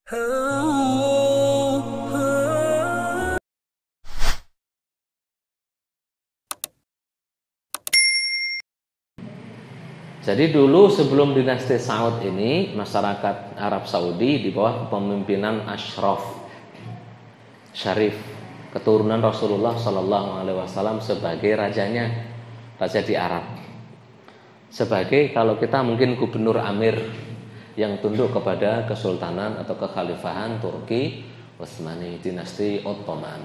Jadi dulu sebelum dinasti Saud ini, masyarakat Arab Saudi di bawah kepemimpinan Ashraf Syarif, keturunan Rasulullah Shallallahu Alaihi Wasallam sebagai rajanya, raja di Arab. Sebagai kalau kita mungkin gubernur amir yang tunduk kepada kesultanan atau kekhalifahan Turki Utsmani, dinasti Ottoman.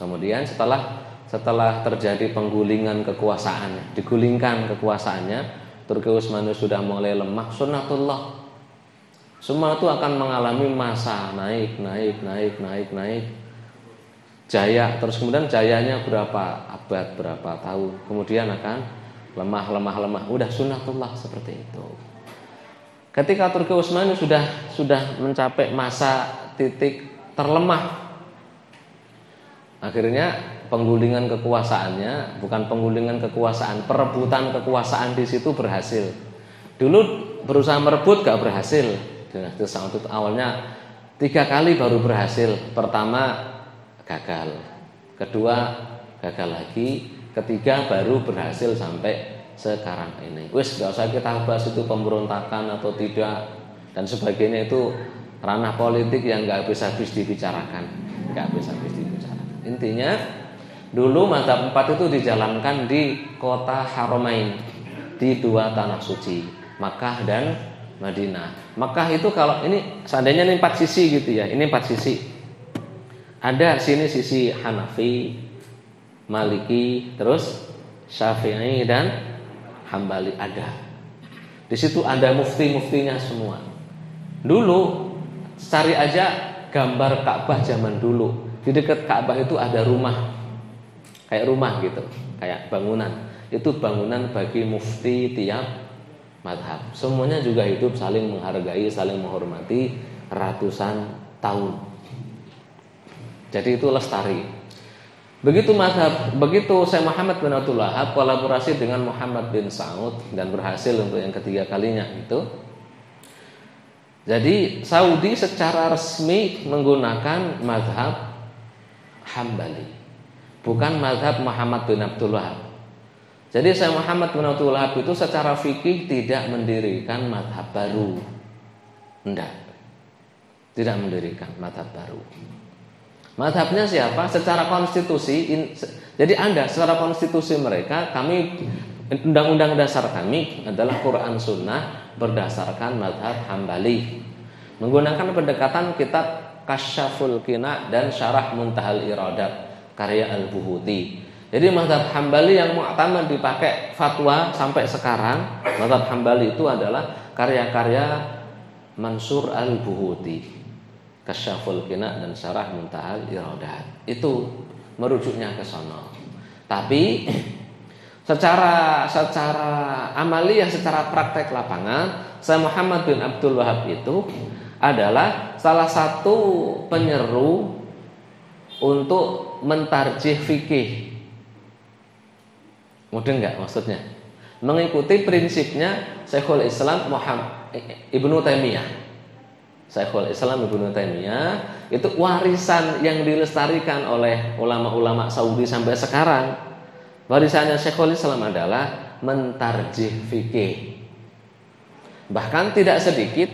Kemudian setelah terjadi penggulingan kekuasaan, digulingkan kekuasaannya, Turki Utsmani sudah mulai lemah, sunnatullah. Semua itu akan mengalami masa naik. Jaya, terus kemudian jayanya berapa abad, berapa tahun. Kemudian akan lemah. Udah sunnatullah seperti itu. Ketika Turki Utsmani sudah mencapai masa titik terlemah, akhirnya penggulingan kekuasaannya, bukan penggulingan kekuasaan, perebutan kekuasaan di situ berhasil. Dulu berusaha merebut gak berhasil. Dinasti Saud itu awalnya 3 kali baru berhasil. Pertama gagal, kedua gagal lagi, ketiga baru berhasil sampai sekarang ini. Wis gak usah kita bahas itu pemberontakan atau tidak dan sebagainya, itu ranah politik yang gak bisa habis dibicarakan. Intinya dulu mazhab 4 itu dijalankan di kota Haramain, di 2 tanah suci, Makkah dan Madinah. Makkah itu kalau ini seandainya ini 4 sisi gitu ya, ini 4 sisi. Ada sini sisi Hanafi, Maliki, terus Syafi'i dan Hambali ada. Di situ ada mufti-muftinya semua. Dulu cari aja gambar Ka'bah zaman dulu. Di dekat Ka'bah itu ada rumah, kayak rumah gitu, kayak bangunan. Itu bangunan bagi mufti tiap mazhab. Semuanya juga hidup saling menghargai, saling menghormati ratusan tahun. Jadi itu lestari. Begitu Syekh Muhammad bin Abdul Wahab kolaborasi dengan Muhammad bin Saud dan berhasil untuk yang ketiga kalinya itu. Jadi Saudi secara resmi menggunakan mazhab Hambali, bukan mazhab Muhammad bin Abdul Wahab. Jadi Syekh Muhammad bin Abdul Wahab itu secara fikih tidak mendirikan mazhab baru. Tidak mendirikan mazhab baru. Mazhabnya siapa? Secara konstitusi. Jadi secara konstitusi mereka, kami undang-undang dasar kami adalah Quran Sunnah berdasarkan mazhab Hambali, menggunakan pendekatan kitab Kasyaful Qina dan Syarah Muntahal Iradat karya Al-Buhuti. Jadi mazhab Hambali yang mu'tamad dipakai fatwa sampai sekarang, mazhab Hambali itu adalah karya-karya Mansur Al-Buhuti, Kasyaful Qina dan Syarah Muntahal Iradat. Itu merujuknya ke sono. Tapi secara amaliyah, secara praktek lapangan, Syekh Muhammad bin Abdul Wahab itu adalah salah satu penyeru untuk mentarjih fikih. Mudah enggak maksudnya? Mengikuti prinsipnya Syekhul Islam Ibnu Taimiyah. Syekhul Islam Ibnu Taimiyah itu warisan yang dilestarikan oleh ulama-ulama Saudi sampai sekarang. Warisannya Syekhul Islam adalah mentarjih fikih. Bahkan tidak sedikit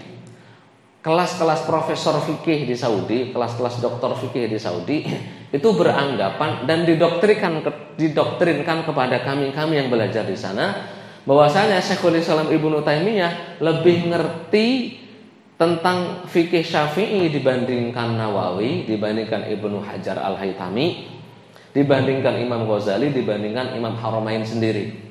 kelas-kelas profesor fikih di Saudi, kelas-kelas doktor fikih di Saudi itu beranggapan dan didoktrinkan kepada kami yang belajar di sana, bahwasanya Syekhul Islam Ibnu Taimiyah lebih ngerti tentang fikih Syafi'i dibandingkan Nawawi, dibandingkan Ibnu Hajar Al-Haytami, dibandingkan Imam Ghazali, dibandingkan Imam Haramain sendiri.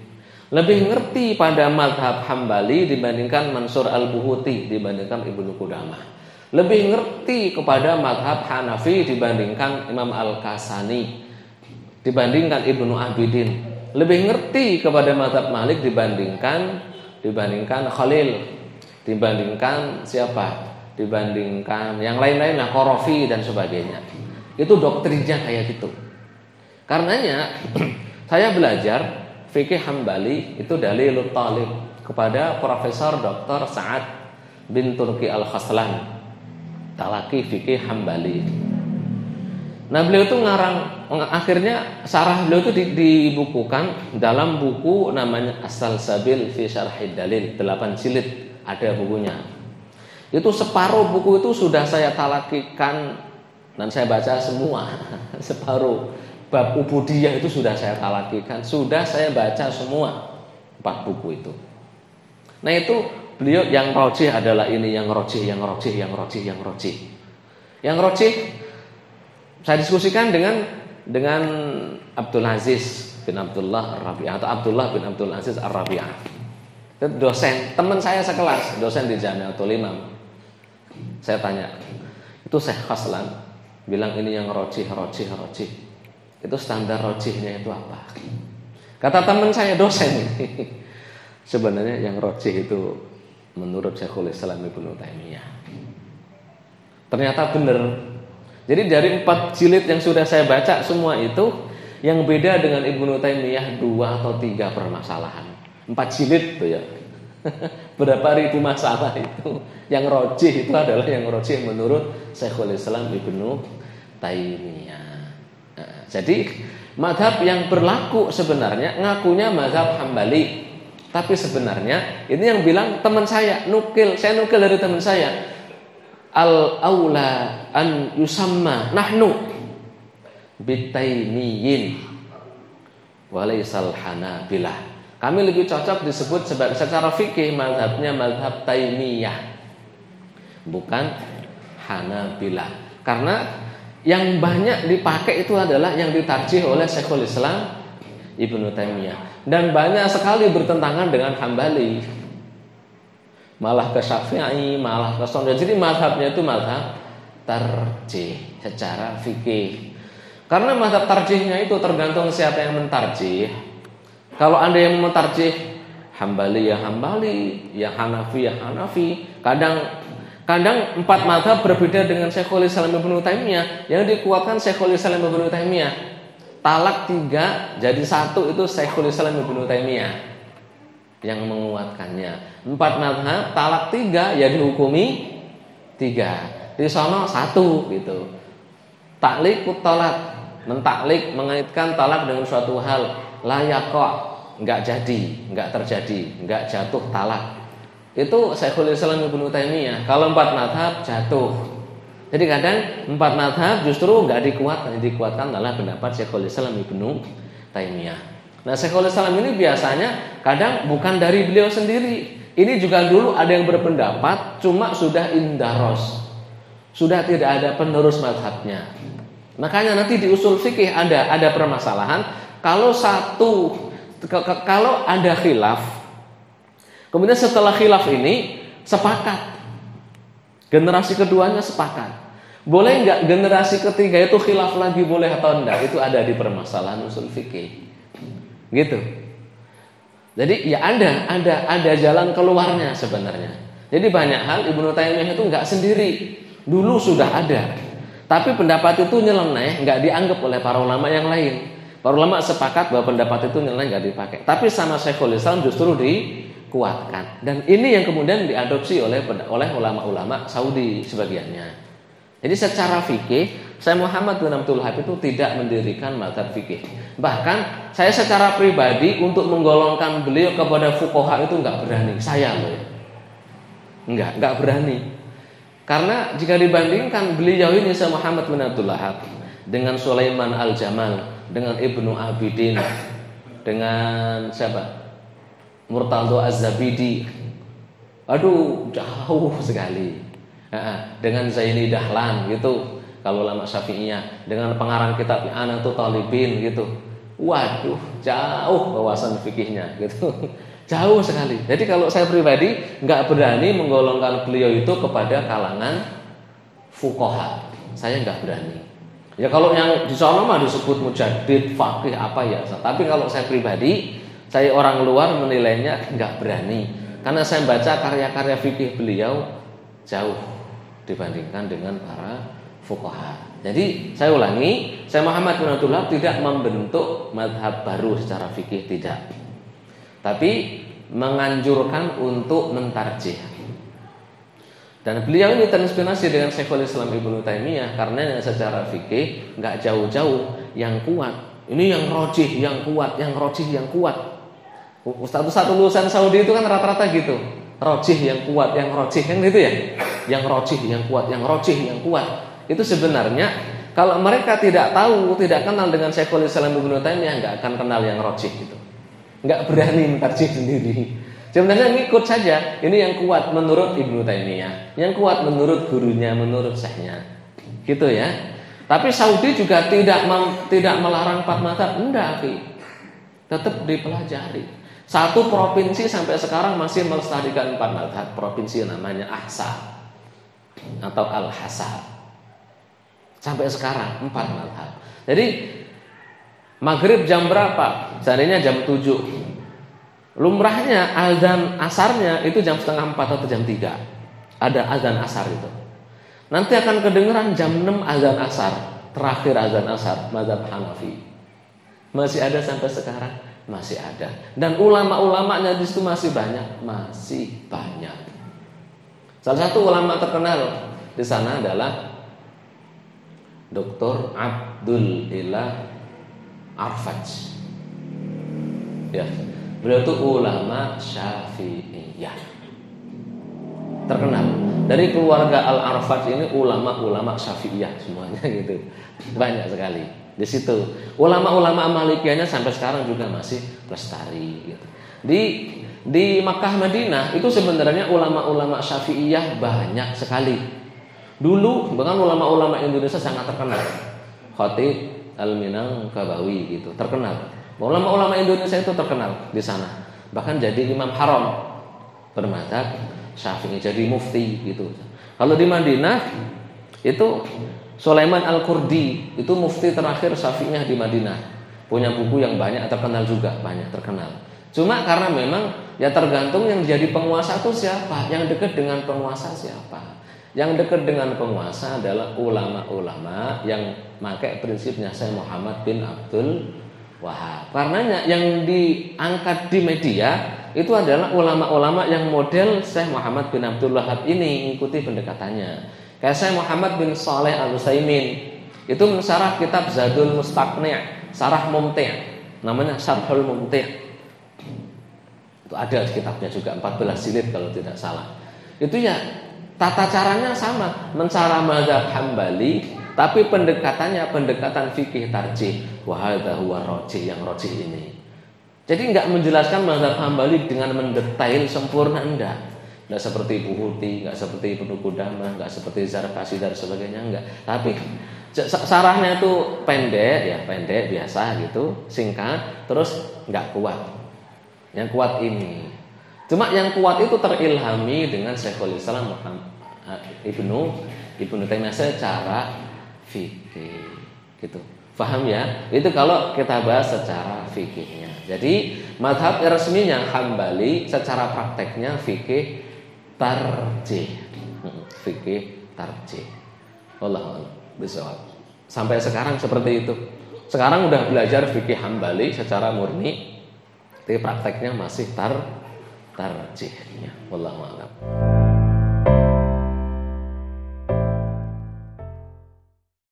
Lebih ngerti pada mazhab Hambali dibandingkan Mansur Al-Buhuti, dibandingkan Ibnu Qudamah. Lebih ngerti kepada mazhab Hanafi dibandingkan Imam Al-Kasani, dibandingkan Ibnu Abidin. Lebih ngerti kepada mazhab Malik dibandingkan Khalil, dibandingkan siapa? Dibandingkan yang lain-lain lah, Qarafi dan sebagainya. Itu doktrinnya kayak gitu. Karenanya saya belajar fikih Hambali itu Dalilut Talib kepada Profesor Dr. Sa'ad bin Turki Al-Khaslan. talaki fikih Hambali. Nah, beliau itu akhirnya syarah beliau itu dibukukan dalam buku namanya As-Salsabil fi Syarhid Dalil, 8 jilid ada bukunya. Itu separuh buku itu sudah saya talakikan dan saya baca semua. Separuh bab ubudiyah itu sudah saya talakikan, sudah saya baca semua 4 buku itu. Nah, itu beliau yang rojih adalah ini, yang rojih. Yang rojih saya diskusikan dengan Abdul Aziz bin Abdullah Ar-Rabi'ah atau Abdullah bin Abdul Aziz Ar-Rabi'ah. Itu dosen, teman saya sekelas, dosen di Jamiatul Imam. Saya tanya, itu Syekh Khaslan bilang ini yang rojih. Itu standar rojihnya itu apa? Kata teman saya dosen, sebenarnya yang rojih itu menurut Syekhul Islam Ibnu Taimiyah. Ternyata benar. Jadi dari 4 jilid yang sudah saya baca semua itu, yang beda dengan Ibnu Taimiyah 2 atau 3 permasalahan. 4 jilid itu ya. Berapa ribu masalah itu. Yang rojih itu adalah yang rojih menurut Syekhul Islam Ibnu Taimiyah. Nah, jadi mazhab yang berlaku sebenarnya ngakunya mazhab Hambali. Tapi sebenarnya ini yang bilang teman saya, saya nukil dari teman saya. Al-aula an yusamma nahnu bitaimiyin walaisal hanabilah. Kami lebih cocok disebut secara fikih mazhabnya mazhab Taimiyah, bukan Hanabilah. Karena yang banyak dipakai itu adalah yang ditarjih oleh Syekhul Islam Ibnu Taimiyah, dan banyak sekali bertentangan dengan Hambali, malah ke Syafi'i, malah ke Sunni. Jadi mazhabnya itu mazhab tarjih secara fikih. Karena mazhab tarjihnya itu tergantung siapa yang mentarjih. Kalau Anda yang mentarjih Hambali ya Hambali, ya Hanafi ya Hanafi. Kadang 4 mazhab berbeda dengan Syekhul Islam Ibnu Taimiyah. Yang dikuatkan Syekhul Islam Ibnu Taimiyah. Talak 3 jadi 1 itu Syekhul Islam Ibnu Taimiyah yang menguatkannya. 4 mazhab talak 3 ya dihukumi 3. Di sono 1 gitu. Taklik talak, mentaklik mengaitkan talak dengan suatu hal, la yaqa, enggak jadi, enggak terjadi, enggak jatuh talak. Itu Syekhul Islam Ibnu Taimiyah. Kalau 4 mazhab jatuh. Jadi kadang 4 mazhab justru enggak dikuatkan adalah pendapat Syekhul Islam Ibnu Taimiyah. Nah, Syekhul Islam ini biasanya kadang bukan dari beliau sendiri. Ini juga dulu ada yang berpendapat, cuma sudah indaros, sudah tidak ada penerus mazhabnya. Makanya nanti di usul fikih ada permasalahan. Kalau ada khilaf, kemudian setelah khilaf ini sepakat, generasi keduanya sepakat, boleh nggak generasi ketiga itu khilaf lagi, boleh atau enggak? Itu ada di permasalahan usul fikih. Gitu. Jadi ya ada jalan keluarnya sebenarnya. Jadi banyak hal Ibnu Taimiyah itu nggak sendiri. Dulu sudah ada. Tapi pendapat itu nyeleneh, nggak dianggap oleh para ulama yang lain. Para ulama sepakat bahwa pendapat itu nyeleneh, nggak dipakai. Tapi sama Syekhul Islam justru dikuatkan. Dan ini yang kemudian diadopsi oleh ulama-ulama Saudi sebagiannya. Jadi secara fikih, saya Muhammad bin Abdul Wahhab itu tidak mendirikan mazhab fikih. Bahkan saya secara pribadi untuk menggolongkan beliau kepada fuqaha itu nggak berani. Saya loh ya. Nggak berani. Karena jika dibandingkan beliau ini saya Muhammad bin Abdul Wahhab dengan Sulaiman Al-Jamal, dengan Ibnu Abidin, dengan siapa? Murtadha Az-Zabidi. Aduh, jauh sekali. Dengan Zaini Dahlan gitu, kalau ulama Syafi'iyah, dengan pengarang kitab Anatu Talibin gitu. Waduh, jauh wawasan fikihnya gitu. Jauh sekali. Jadi kalau saya pribadi nggak berani menggolongkan beliau itu kepada kalangan fuqaha. Saya nggak berani. Ya kalau yang di sana mah disebut mujaddid, faqih apa ya. Tapi kalau saya pribadi, saya orang luar menilainya nggak berani. Karena saya baca karya-karya fikih beliau jauh dibandingkan dengan para fuqaha. Jadi saya ulangi, saya Muhammad bin Abdul Wahhab tidak membentuk mazhab baru secara fikih, tidak. Tapi menganjurkan untuk mentarjih. Dan beliau ini terinspirasi dengan Syekhul Islam Ibnu Taimiyah karena secara fikih nggak jauh-jauh yang kuat. Ini yang rojih, yang kuat, yang rojih, yang kuat. Ustadz lulusan Saudi itu kan rata-rata gitu. Rojih yang kuat, yang rojih kan gitu ya. Yang rojih, yang kuat, yang rojih, yang kuat. Itu sebenarnya kalau mereka tidak tahu, tidak kenal dengan Syekhul Islam Ibnu Taimiyah, nggak akan kenal yang rojih itu. Nggak berani mentarjih sendiri. Sebenarnya ngikut saja. Ini yang kuat menurut Ibnu Taimiyah, yang kuat menurut gurunya, menurut syekhnya. Gitu ya. Tapi Saudi juga tidak melarang 4 mazhab, enggak, tetap dipelajari. Satu provinsi sampai sekarang masih melestarikan 4 mazhab. Provinsi namanya Ahsa atau Al-Hasa. Sampai sekarang 4 mazhab. Jadi maghrib jam berapa? Seandainya jam 7. Lumrahnya azan asarnya itu jam setengah 4 atau jam 3. Ada azan asar itu. Nanti akan kedengeran jam 6 azan asar. Terakhir azan asar mazhab Hanafi. Masih ada sampai sekarang, masih ada. Dan ulama-ulamanya di situ masih banyak, masih banyak. Salah satu ulama terkenal di sana adalah Dr. Abdul Ilah Arfaj. Ya. Beliau itu ulama Syafi'iyah terkenal. Dari keluarga Al-Arfaj ini ulama-ulama Syafi'iyah semuanya gitu. Banyak sekali. Di situ ulama-ulama Malikiyahnya sampai sekarang juga masih lestari gitu. Di Makkah Madinah itu sebenarnya ulama-ulama Syafi'iyah banyak sekali. Dulu bahkan ulama-ulama Indonesia sangat terkenal. Khatib Al-Minangkabawi gitu, terkenal. Ulama-ulama Indonesia itu terkenal di sana. Bahkan jadi imam haram bermadzhab Syafi'i, jadi mufti gitu. Kalau di Madinah itu Sulaiman Al-Qurdi, itu mufti terakhir Syafi'iyah di Madinah. Punya buku yang banyak terkenal juga, banyak terkenal. Cuma karena memang ya tergantung yang jadi penguasa itu siapa, yang dekat dengan penguasa siapa. Yang dekat dengan penguasa adalah ulama-ulama yang pakai prinsipnya Syekh Muhammad bin Abdul Wahab. Karenanya yang diangkat di media itu adalah ulama-ulama yang model Syekh Muhammad bin Abdul Wahab ini, mengikuti pendekatannya. Kayak Syekh Muhammad bin Shalih Al-Utsaimin itu mensyarah kitab Zadul Mustaqni', Syarah Mumti', namanya Syarhul Mumti'. Itu ada di kitabnya juga 14 jilid kalau tidak salah. Itu ya tata caranya sama, mensyarah mazhab Hambali. Tapi pendekatan fikih tarjih, wa hadza huwa rajih, yang rajih ini. Jadi enggak menjelaskan mazhab Hambali dengan mendetail sempurna, enggak. Enggak seperti Buhuti, enggak seperti Ibnu Qudamah, enggak seperti Zarkashi dan sebagainya, enggak. Tapi sarahnya itu pendek biasa gitu, singkat, terus enggak kuat. Yang kuat ini. Cuma yang kuat itu terilhami dengan Syekhul Islam Ibnu Taimiyah secara fikih gitu. Paham ya? Itu kalau kita bahas secara fikihnya. Jadi mazhab resminya Hambali, secara prakteknya fikih tarjih. Fikih tarjih. Wallahu a'lam bishawab. Sampai sekarang seperti itu. Sekarang udah belajar fikih Hambali secara murni, tapi prakteknya masih tarjihnya. Wallahu a'lam.